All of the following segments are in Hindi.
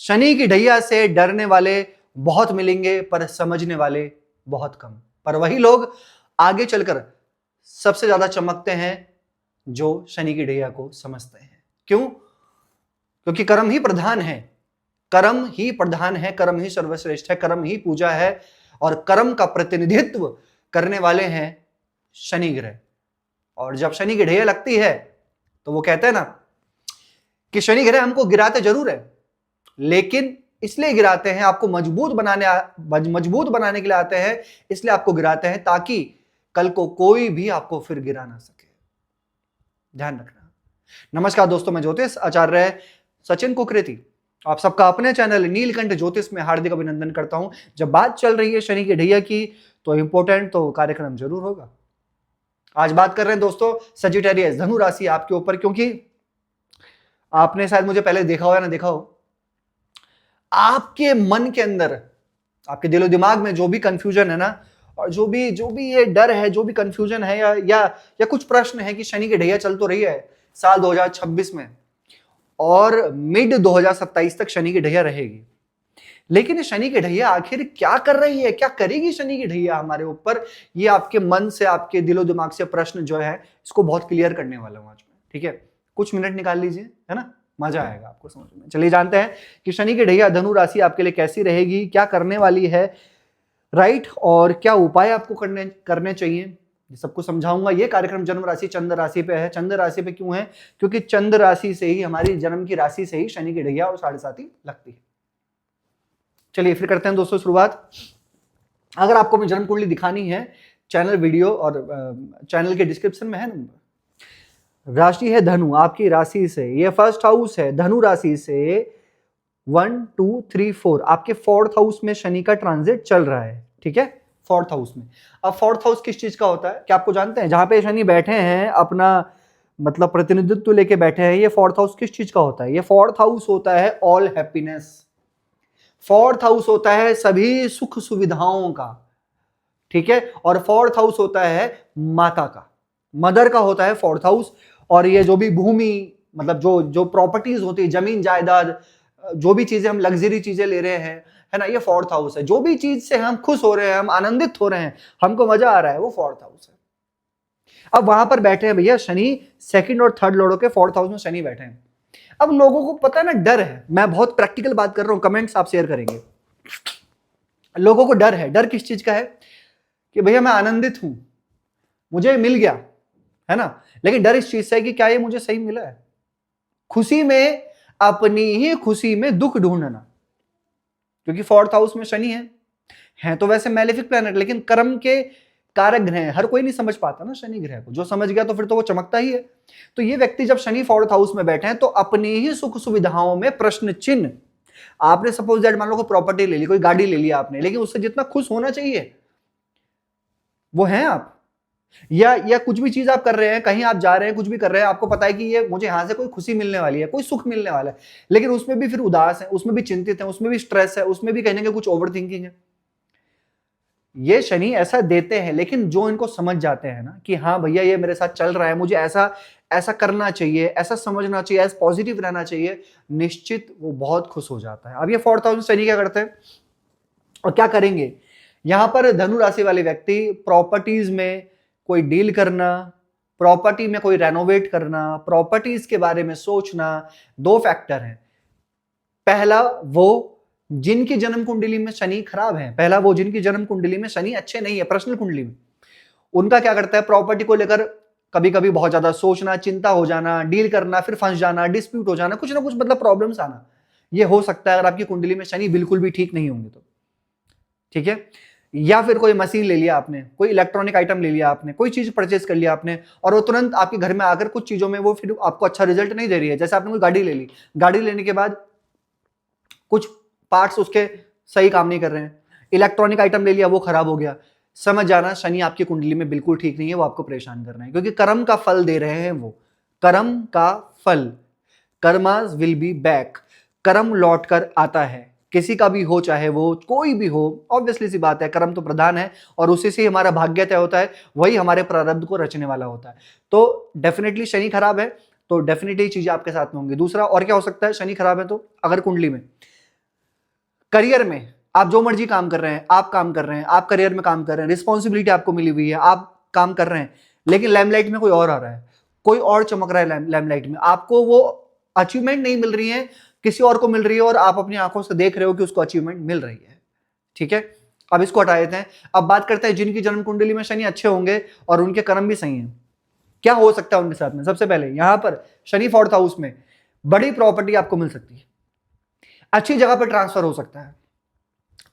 शनि की ढैया से डरने वाले बहुत मिलेंगे पर समझने वाले बहुत कम। पर वही लोग आगे चलकर सबसे ज्यादा चमकते हैं जो शनि की ढैया को समझते हैं। क्यों? क्योंकि कर्म ही प्रधान है, कर्म ही प्रधान है, कर्म ही सर्वश्रेष्ठ है, कर्म ही पूजा है और कर्म का प्रतिनिधित्व करने वाले हैं शनि ग्रह। और जब शनि की ढैया लगती है तो वो कहते हैं ना कि शनि ग्रह हमको गिराते जरूर है, लेकिन इसलिए गिराते हैं, आपको मजबूत बनाने के लिए आते हैं, इसलिए आपको गिराते हैं ताकि कल को कोई भी आपको फिर गिरा ना सके। ध्यान रखना। नमस्कार दोस्तों, मैं ज्योतिष आचार्य सचिन कुकरेती आप सबका अपने चैनल नीलकंठ ज्योतिष में हार्दिक अभिनंदन करता हूं। जब बात चल रही है शनि की ढैया की तो इंपॉर्टेंट तो कार्यक्रम जरूर होगा। आज बात कर रहे हैं दोस्तों सजिटेरियस धनु राशि आपके ऊपर, क्योंकि आपने शायद मुझे पहले देखा हो या ना देखा हो, आपके मन के अंदर, आपके दिलो दिमाग में जो भी कंफ्यूजन है ना, और जो भी ये डर है, जो भी कंफ्यूजन है या कुछ प्रश्न है कि शनि की ढैया चल तो रही है साल 2026 में और मिड 2027 तक शनि की ढैया रहेगी, लेकिन ये शनि की ढैया आखिर क्या कर रही है, क्या करेगी शनि की ढैया हमारे ऊपर, ये आपके मन से, आपके दिलो दिमाग से प्रश्न जो है इसको बहुत क्लियर करने वाला हूं आज मैं। ठीक है, कुछ मिनट निकाल लीजिए, है ना, मजा आएगा आपको समझ में। चलिए जानते हैं कि शनि की ढैया धनु राशि आपके लिए कैसी रहेगी, क्या करने वाली है, राइट, और क्या उपाय आपको करने चाहिए, ये सबको समझाऊंगा। ये कार्यक्रम जन्म राशि चंद्र राशि पे है। चंद्र राशि पे क्यों है? क्योंकि चंद्र राशि से ही, हमारी जन्म की राशि से ही शनि की ढैया और 7.5 लगती है। चलिए फिर करते हैं दोस्तों शुरुआत। अगर आपको अपनी जन्म कुंडली दिखानी है, चैनल वीडियो और चैनल के डिस्क्रिप्शन में है नंबर। राशि है धनु, आपकी राशि से ये फर्स्ट हाउस है, धनु राशि से 1 2 3 4 आपके 4th हाउस में शनि का ट्रांजिट चल रहा है। ठीक है, 4th हाउस में। अब 4th हाउस किस चीज का होता है, क्या आपको जानते हैं? जहां पे शनि बैठे हैं, अपना मतलब प्रतिनिधित्व लेके बैठे हैं, ये 4th हाउस किस चीज का होता है? ये 4th हाउस होता है ऑल हैप्पीनेस, 4th हाउस होता है सभी सुख सुविधाओं का। ठीक है, और 4th हाउस होता है माता का, मदर का होता है 4th हाउस। और ये जो भी भूमि, मतलब जो प्रॉपर्टीज होती है, जमीन जायदाद, जो भी चीजें हम लग्जरी चीजें ले रहे हैं, है ना, ये 4th हाउस है। जो भी चीज से हम खुश हो रहे हैं, हम आनंदित हो रहे हैं, हमको मजा आ रहा है, वो 4th हाउस है। अब वहां पर बैठे हैं भैया शनि, 2nd और 3rd लॉर्डों के 4th हाउस में शनि बैठे हैं। अब लोगों को पता है ना, डर है, मैं बहुत प्रैक्टिकल बात कर रहा हूं, कमेंट्स आप शेयर करेंगे। लोगों को डर है। डर किस चीज का है? कि भैया मैं आनंदित हूं, मुझे मिल गया, है ना, लेकिन डर इस चीज से है कि क्या ये मुझे सही मिला है। खुशी में, अपनी ही खुशी में दुख ढूंढना, क्योंकि 4th हाउस में शनि है तो वैसे मैलेफिक प्लैनेट, लेकिन कर्म के कारक ग्रह हैं। हर कोई नहीं समझ पाता ना शनि ग्रह को, जो समझ गया तो फिर तो वो चमकता ही है। तो ये व्यक्ति जब शनि 4th हाउस में बैठे हैं तो अपनी ही सुख सुविधाओं में प्रश्न चिन्ह। आपने सपोज दैट मान लो कोई प्रॉपर्टी ले ली, कोई गाड़ी ले ली आपने, लेकिन उससे जितना खुश होना चाहिए वो है आप, या कुछ भी चीज आप कर रहे हैं, कहीं आप जा रहे हैं, कुछ भी कर रहे हैं, आपको पता है कि ये मुझे यहां से कोई खुशी मिलने वाली है, कोई सुख मिलने वाला है, लेकिन उसमें भी फिर उदास है, उसमें भी चिंतित है, उसमें भी स्ट्रेस है, उसमें भी कहीं ना कहीं कुछ ओवर थिंकिंग है। ये शनि ऐसा देते हैं, लेकिन जो इनको समझ जाते हैं ना कि हाँ भैया ये मेरे साथ चल रहा है, मुझे ऐसा करना चाहिए, ऐसा समझना चाहिए, ऐसा पॉजिटिव रहना चाहिए, निश्चित वो बहुत खुश हो जाता है। अब ये 4th हाउस शनि क्या करते हैं और क्या करेंगे? यहां पर धनु राशि वाले व्यक्ति प्रॉपर्टीज में कोई डील करना, प्रॉपर्टी में कोई रेनोवेट करना, प्रॉपर्टीज के बारे में सोचना, 2 फैक्टर हैं। पहला वो जिनकी जन्म कुंडली में शनि खराब है, पहला वो जिनकी जन्म कुंडली में शनि अच्छे नहीं है, पर्सनल कुंडली में, उनका क्या करता है, प्रॉपर्टी को लेकर कभी कभी बहुत ज्यादा सोचना, चिंता हो जाना, डील करना, फिर फंस जाना, डिस्प्यूट हो जाना, कुछ ना कुछ मतलब प्रॉब्लम्स आना, ये हो सकता है अगर आपकी कुंडली में शनि बिल्कुल भी ठीक नहीं होंगे तो। ठीक है, या फिर कोई मशीन ले लिया आपने, कोई इलेक्ट्रॉनिक आइटम ले लिया आपने, कोई चीज परचेज कर लिया आपने, और वो तुरंत आपके घर में आकर कुछ चीजों में वो फिर आपको अच्छा रिजल्ट नहीं दे रही है। जैसे आपने कोई गाड़ी ले ली, गाड़ी लेने के बाद कुछ पार्ट्स उसके सही काम नहीं कर रहे हैं, इलेक्ट्रॉनिक आइटम ले लिया, वो खराब हो गया, समझ जाना शनि आपकी कुंडली में बिल्कुल ठीक नहीं है, वो आपको परेशान कर रहे हैं, क्योंकि कर्म का फल दे रहे हैं वो, कर्म का फल, कर्मास विल बी बैक, कर्म लौट कर आता है, किसी का भी हो, चाहे वो कोई भी हो, ऑब्वियसली सी बात है, कर्म तो प्रधान है और उसी से हमारा भाग्य तय होता है, वही हमारे प्रारब्ध को रचने वाला होता है। तो डेफिनेटली शनि खराब है तो डेफिनेटली चीजें आपके साथ में होंगी। दूसरा और क्या हो सकता है शनि खराब है तो, अगर कुंडली में करियर में आप जो मर्जी काम कर रहे हैं, आप काम कर रहे हैं, आप करियर में काम कर रहे हैं, रिस्पॉन्सिबिलिटी आपको मिली हुई है, आप काम कर रहे हैं, लेकिन लैमलाइट में कोई और आ रहा है, कोई और चमक रहा है लैमलाइट में, आपको वो अचीवमेंट नहीं मिल रही है, किसी और को मिल रही है और आप अपनी आंखों से देख रहे हो कि उसको अचीवमेंट मिल रही है। ठीक है, अब इसको हटा देते हैं। अब बात करते हैं जिनकी जन्म कुंडली में शनि अच्छे होंगे और उनके कर्म भी सही हैं, क्या हो सकता है उनके साथ में। सबसे पहले यहां पर शनि 4th हाउस में, बड़ी प्रॉपर्टी आपको मिल सकती है, अच्छी जगह पर ट्रांसफर हो सकता है,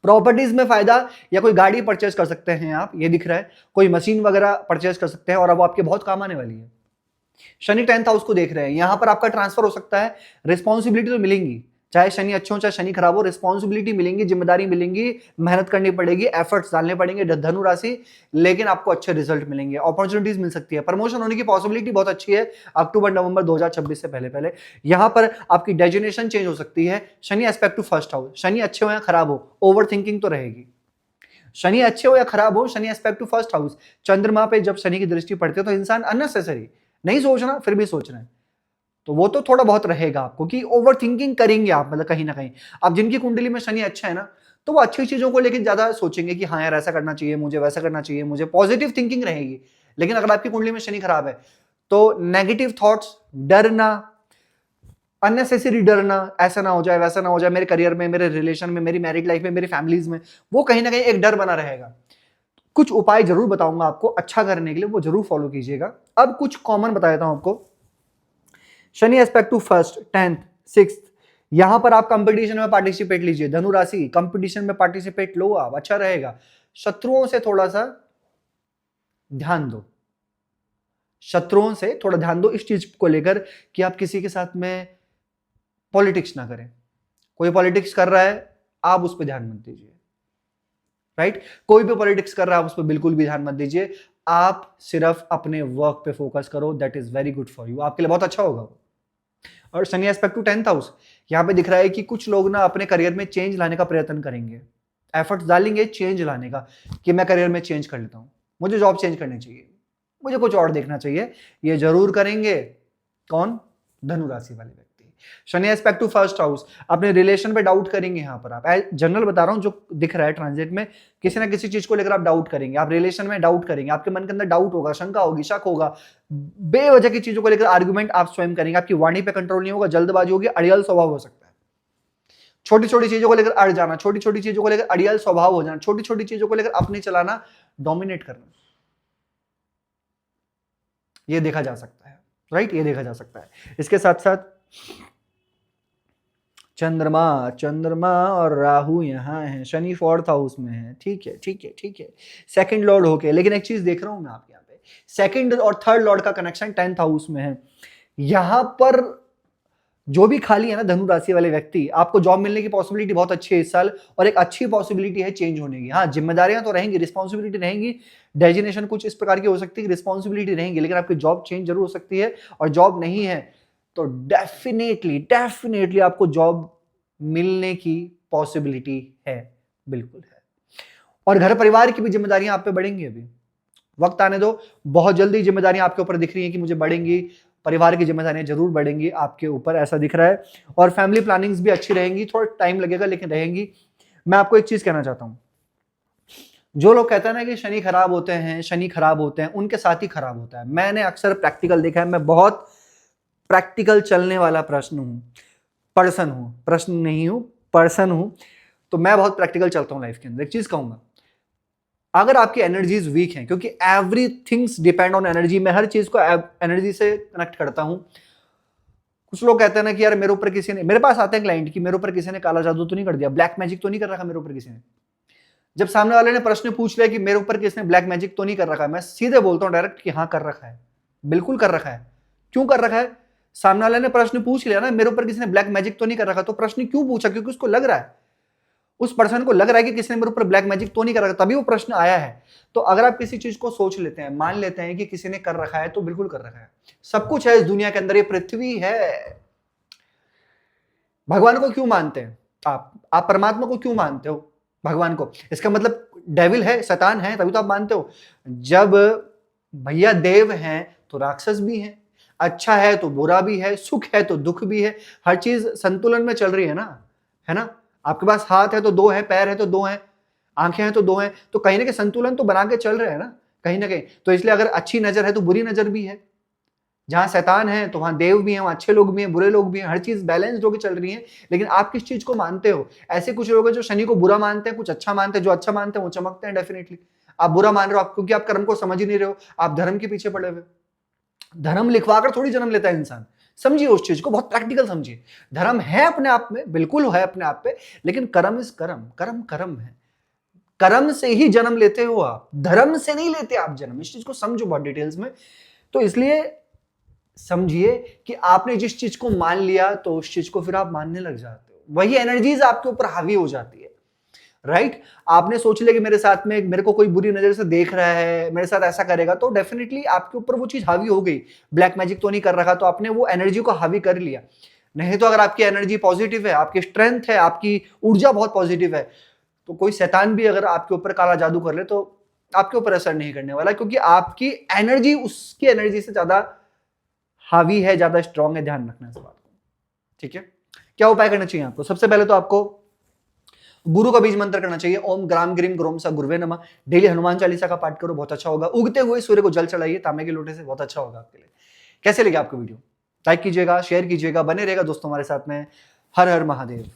प्रॉपर्टीज में फायदा, या कोई गाड़ी परचेज कर सकते हैं आप, ये दिख रहा है, कोई मशीन वगैरह परचेज कर सकते हैं और अब आपके बहुत काम आने वाली है। शनि 10th हाउस को देख रहे हैं, यहां पर आपका ट्रांसफर हो सकता है, रिस्पॉन्सिबिलिटी तो मिलेंगी, चाहे शनि अच्छे हो चाहे शनि खराब हो, रिस्पॉन्सिबिलिटी मिलेंगी, जिम्मेदारी मिलेंगी, मेहनत करनी पड़ेगी, एफर्ट्स डालने पड़ेंगे धनु राशि, लेकिन आपको अच्छे रिजल्ट मिलेंगे, अपॉर्चुनिटीज मिल सकती है, प्रमोशन होने की पॉसिबिलिटी बहुत अच्छी है अक्टूबर नवंबर 2026 से पहले पहले। यहां पर आपकी डेजिनेशन चेंज हो सकती है। Shani aspect to 1st house, Shani अच्छे हो या खराब हो, ओवर थिंकिंग तो रहेगी। शनि अच्छे हो या खराब हो, Shani aspect to 1st house, चंद्रमा पे जब शनि की दृष्टि पड़ती है तो इंसान अननेसेसरी नहीं सोचना फिर भी सोच रहे हैं, तो वो तो थोड़ा बहुत रहेगा आपको कि ओवर थिंकिंग करेंगे आप, मतलब कहीं ना कहीं। अब जिनकी कुंडली में शनि अच्छा है ना, तो वो अच्छी चीजों को लेकर ज्यादा सोचेंगे कि हाँ यार ऐसा करना चाहिए मुझे, वैसा करना चाहिए मुझे, पॉजिटिव थिंकिंग रहेगी। लेकिन अगर आपकी कुंडली में शनि खराब है तो नेगेटिव थॉट्स, डरना, अननेसेसरी डरना, ऐसा ना हो जाए वैसा ना हो जाए मेरे करियर में, मेरे रिलेशन में, मेरी मैरिड लाइफ में, मेरी फैमिलीज में, वो कहीं ना कहीं एक डर बना रहेगा। कुछ उपाय जरूर बताऊंगा आपको अच्छा करने के लिए, वो जरूर फॉलो कीजिएगा। अब कुछ कॉमन बता देता हूं आपको। Shani aspect to 1st 10th 6th, यहां पर आप कंपटीशन में पार्टिसिपेट लीजिए, धनु राशि कंपटीशन में पार्टिसिपेट लो आप, अच्छा रहेगा। शत्रुओं से थोड़ा सा ध्यान दो, शत्रुओं से थोड़ा ध्यान दो इस चीज को लेकर कि आप किसी के साथ में पॉलिटिक्स ना करें। कोई पॉलिटिक्स कर रहा है आप उस पर ध्यान मत दीजिए, राइट? कोई भी पॉलिटिक्स कर रहा है आप उस पर बिल्कुल भी ध्यान मत दीजिए, आप सिर्फ अपने वर्क पे फोकस करो, that is very good for you, आपके लिए बहुत अच्छा होगा। और Shani aspect to 10th house, यहां पे दिख रहा है कि कुछ लोग ना अपने करियर में चेंज लाने का प्रयत्न करेंगे, एफर्ट्स डालेंगे चेंज लाने का, कि मैं करियर में चेंज कर लेता हूं, मुझे जॉब चेंज करनी चाहिए, मुझे कुछ और देखना चाहिए, ये जरूर करेंगे। कौन? धनु राशि वाले व्यक्ति। Shani aspect to 1st house, अपने रिलेशन पे डाउट करेंगे। यहां पर आप जनरल बता रहा हूं, जो दिख रहा है ट्रांजिट में, किसी ना किसी चीज को लेकर आप डाउट करेंगे, आप रिलेशन में डाउट करेंगे, आपके मन के अंदर डाउट होगा, शंका होगी, शक होगा, बेवजह की चीजों को लेकर आर्गुमेंट आप स्वयं करेंगे, आपकी वाणी पे कंट्रोल नहीं होगा, जल्दबाजी होगी, अड़ियल स्वभाव हो सकता है, छोटी छोटी चीजों को लेकर अड़ जाना, छोटी छोटी चीजों को लेकर अड़ियल स्वभाव हो जाना, छोटी छोटी चीजों को लेकर अपने चलाना, डोमिनेट करना, ये देखा जा सकता है, राइट? ये देखा जा सकता है। इसके साथ साथ चंद्रमा और राहु यहाँ है, शनि 4th हाउस में है, ठीक है ठीक है ठीक है, सेकंड लॉर्ड होके, लेकिन एक चीज देख रहा हूं मैं आप यहाँ पे, सेकंड और थर्ड लॉर्ड का कनेक्शन 10th हाउस में है। यहां पर जो भी खाली है ना धनु राशि वाले व्यक्ति, आपको जॉब मिलने की पॉसिबिलिटी बहुत अच्छी है इस साल, और एक अच्छी पॉसिबिलिटी है चेंज होने की। हाँ, जिम्मेदारियां तो रहेंगी, रिस्पॉन्सिबिलिटी रहेंगी, डेजिनेशन कुछ इस प्रकार की हो सकती है, रिस्पॉन्सिबिलिटी रहेंगी, लेकिन आपकी जॉब चेंज जरूर हो सकती है। और जॉब नहीं है तो डेफिनेटली आपको जॉब मिलने की पॉसिबिलिटी है, बिल्कुल है। और घर परिवार की भी जिम्मेदारियां आप पे बढ़ेंगी, अभी वक्त आने दो, बहुत जल्दी जिम्मेदारियां आपके ऊपर दिख रही हैं कि मुझे बढ़ेंगी, परिवार की जिम्मेदारियां जरूर बढ़ेंगी आपके ऊपर, ऐसा दिख रहा है। और फैमिली प्लानिंग्स भी अच्छी रहेंगी, थोड़ा टाइम लगेगा लेकिन रहेंगी। मैं आपको एक चीज कहना चाहता हूं, जो लोग कहते हैं ना कि शनि खराब होते हैं, शनि खराब होते हैं, उनके साथ ही खराब होता है। मैंने अक्सर प्रैक्टिकल देखा है, मैं बहुत प्रैक्टिकल चलने वाला पर्सन हूं, प्रश्न नहीं हूं, पर्सन हूं, तो मैं बहुत प्रैक्टिकल चलता हूं लाइफ के अंदर। एक चीज कहूंगा, अगर आपकी एनर्जीज वीक हैं, क्योंकि एवरीथिंग्स डिपेंड ऑन एनर्जी, मैं हर चीज को एनर्जी से कनेक्ट करता हूं। कुछ लोग कहते हैं ना कि यार मेरे ऊपर किसी ने, मेरे पास आते हैं क्लाइंट कि मेरे ऊपर किसी ने काला जादू तो नहीं कर दिया, ब्लैक मैजिक तो नहीं कर रखा मेरे ऊपर किसी ने। जब सामने वाले ने प्रश्न पूछ लिया कि मेरे ऊपर किसने ब्लैक मैजिक तो नहीं कर रखा है, मैं सीधे बोलता हूं डायरेक्ट कि हाँ कर रखा है, बिल्कुल कर रखा है। क्यों कर रखा है? सामने वाले ने प्रश्न पूछ लिया ना, मेरे ऊपर किसी ने ब्लैक मैजिक तो नहीं कर रखा, तो प्रश्न क्यों पूछा? क्योंकि उसको लग रहा है, उस पर्सन को लग रहा है कि किसी ने मेरे ऊपर ब्लैक मैजिक तो नहीं कर रखा, तभी वो प्रश्न आया है। तो अगर आप किसी चीज को सोच लेते हैं, मान लेते हैं कि किसी ने कर रखा है, तो बिल्कुल कर रखा है। सब कुछ है इस दुनिया के अंदर, ये पृथ्वी है। भगवान को क्यों मानते हैं आप परमात्मा को क्यों मानते हो? भगवान को, इसका मतलब डेविल है, शैतान है, तभी तो आप मानते हो। जब भैया देव हैं तो राक्षस भी हैं, अच्छा है तो बुरा भी है, सुख है तो दुख भी है, हर चीज संतुलन में चल रही है ना, है ना? आपके पास हाथ है तो दो है, पैर है तो दो है, आंखें हैं तो दो हैं, तो कहीं ना कहीं संतुलन तो बना के चल रहे हैं ना कहीं ना कहीं। तो इसलिए अगर अच्छी नजर है तो बुरी नजर भी है, जहां शैतान है तो वहां देव भी है, वहां अच्छे लोग भी हैं, बुरे लोग भी हैं, हर चीज बैलेंस्ड होकर चल रही है। लेकिन आप किस चीज को मानते हो? ऐसे कुछ लोग हैं जो शनि को बुरा मानते हैं, कुछ अच्छा मानते हैं। जो अच्छा मानते हैं वो चमकते हैं डेफिनेटली। आप बुरा मान रहे हो क्योंकि आप कर्म को समझ ही नहीं रहे हो, आप धर्म के पीछे पड़े हुए। धर्म लिखवाकर थोड़ी जन्म लेता है इंसान, समझिए उस चीज को, बहुत प्रैक्टिकल समझिए। धर्म है अपने आप में, बिल्कुल है अपने आप पे, लेकिन कर्म इज कर्म, कर्म कर्म है। कर्म से ही जन्म लेते हो आप, धर्म से नहीं लेते आप जन्म। इस चीज को समझो बहुत डिटेल्स में। तो इसलिए समझिए कि आपने जिस चीज को मान लिया तो उस चीज को फिर आप मानने लग जाते हो, वही एनर्जीज आपके ऊपर हावी हो जाती है, राइट? आपने सोच लिया कि मेरे साथ में, मेरे को कोई बुरी नजर से देख रहा है, मेरे साथ ऐसा करेगा, तो डेफिनेटली आपके ऊपर वो चीज हावी हो गई। ब्लैक मैजिक तो नहीं कर रखा, तो आपने वो एनर्जी को हावी कर लिया। नहीं तो अगर आपकी एनर्जी पॉजिटिव है, आपकी स्ट्रेंथ है, आपकी ऊर्जा बहुत पॉजिटिव है, तो कोई शैतान भी अगर आपके ऊपर काला जादू कर ले तो आपके ऊपर असर नहीं करने वाला, क्योंकि आपकी एनर्जी उसकी एनर्जी से ज्यादा हावी है, ज्यादा स्ट्रांग है। ध्यान रखना इस बात को, ठीक है? क्या उपाय करना चाहिए आपको? सबसे पहले तो आपको गुरु का बीज मंत्र करना चाहिए, ओम ग्राम ग्रीम ग्रोम सा गुरुवे नमः। डेली हनुमान चालीसा का पाठ करो, बहुत अच्छा होगा। उगते हुए सूर्य को जल चढ़ाइए तांबे के लोटे से, बहुत अच्छा होगा आपके लिए। कैसे लगे आपको वीडियो? लाइक कीजिएगा, शेयर कीजिएगा, बने रहेगा दोस्तों हमारे साथ में। हर हर महादेव।